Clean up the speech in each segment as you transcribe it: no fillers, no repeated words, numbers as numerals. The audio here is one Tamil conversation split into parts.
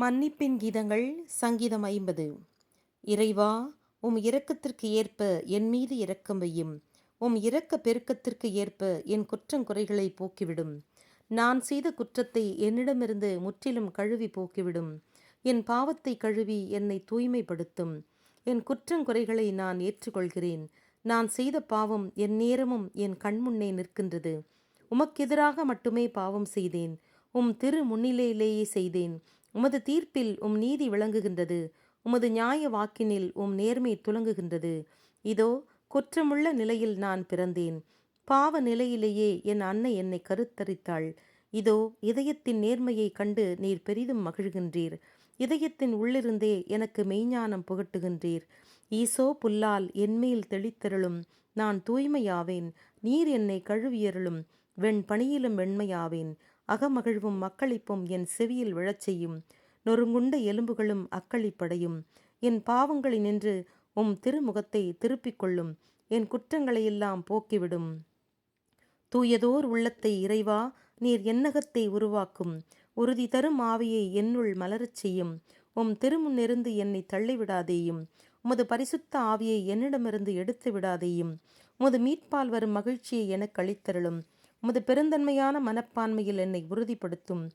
மன்னிப்பின் கீதங்கள் சங்கீதம் 50. இறைவா, உம் இரக்கத்திற்கு ஏற்ப என் மீது இரக்கம் வையும். உம் இரக்க பெருக்கத்திற்கு ஏற்ப என் குற்றங்குறைகளை போக்கிவிடும். நான் செய்த குற்றத்தை என்னிடமிருந்து முற்றிலும் கழுவி போக்கிவிடும். என் பாவத்தை கழுவி என்னை தூய்மைப்படுத்தும். என் குற்றங்குறைகளை நான் ஏற்றுக்கொள்கிறேன். நான் செய்த பாவம் என் நேரமும் என் கண்முன்னே நிற்கின்றது. உமக்கெதிராக மட்டுமே பாவம் செய்தேன். உம் திரு முன்னிலையிலேயே செய்தேன். உமது தீர்ப்பில் உம் நீதி விளங்குகின்றது. உமது நியாய வாக்கினில் உம் நேர்மை துலங்குகின்றது. இதோ, குற்றமுள்ள நிலையில் நான் பிறந்தேன். பாவ நிலையிலேயே என் அன்னை என்னை கருத்தரித்தாள். இதோ, இதயத்தின் நேர்மையை கண்டு நீர் பெரிதும் மகிழ்கின்றீர். இதயத்தின் உள்ளிருந்தே எனக்கு மெய்ஞானம் புகட்டுகின்றீர். ஈசோ புல்லால் என்மேல் தெளித்தருளும். நான் தூய்மையாவேன். நீர் என்னை கழுவியருளும். வெண்பணியிலும் வெண்மையாவேன். அகமகிழ்வும் மக்களிப்பும் என் செவியில் விழச் செய்யும். நொறுங்குண்ட எலும்புகளும் அக்களிப்படையும். என் பாவங்களினின்று உம் திருமுகத்தை திருப்பிக் கொள்ளும். என் குற்றங்களையெல்லாம் போக்கிவிடும். தூயதோர் உள்ளத்தை இறைவா, நீர் என்னகத்தை உருவாக்கும். உறுதி தரும் ஆவியை என்னுள் மலரச் செய்யும். உம் திருமுன்னிருந்து என்னை தள்ளிவிடாதேயும். உமது பரிசுத்த ஆவியை என்னிடமிருந்து எடுத்து விடாதேயும். உமது மீட்பால் வரும் மகிழ்ச்சியை எனக்கு அளித்தருளும். உமது பெருந்தன்மையான மனப்பான்மையில் என்னை உறுதிப்படுத்தும்.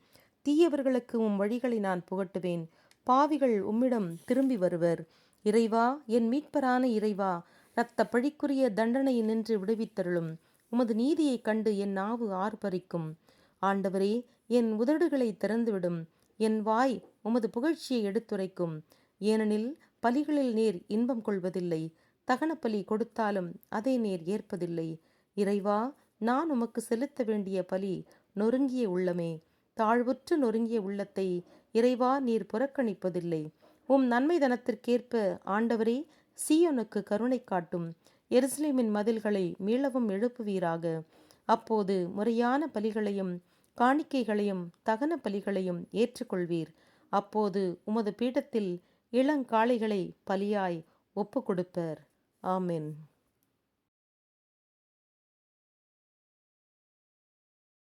தீயவர்களுக்கு உம் வழிகளை நான் புகட்டுவேன். பாவிகள் உம்மிடம் திரும்பி வருவர். இறைவா, என் மீட்பரான இறைவா, இரத்த பழிக்குரிய தண்டனையினின்று விடுவித்தருளும். உமது நீதியைக் கண்டு என் நாவு ஆர்ப்பரிக்கும். ஆண்டவரே, என் உதடுகளை திறந்துவிடும். என் வாய் உமது புகழ்ச்சியை எடுத்துரைக்கும். ஏனெனில் பலிகளில் நீர் இன்பம் கொள்வதில்லை. தகன பலி கொடுத்தாலும் அதை நீர் ஏற்பதில்லை. இறைவா, நான் உமக்கு செலுத்த வேண்டிய பலி நொறுங்கிய உள்ளமே. தாழ்வுற்று நொறுங்கிய உள்ளத்தை இறைவா, நீர் புறக்கணிப்பதில்லை. உம் நன்மைதனத்திற்கேற்ப ஆண்டவரே, சீயோனுக்கு கருணை காட்டும். எருசலேமின் மதில்களை மீளவும் எழுப்புவீராக. அப்போது முறையான பலிகளையும் காணிக்கைகளையும் தகன பலிகளையும் ஏற்றுக்கொள்வீர். அப்போது உமது பீடத்தில் இளங்காளைகளை பலியாய் ஒப்பு கொடுப்பர். ஆமென்.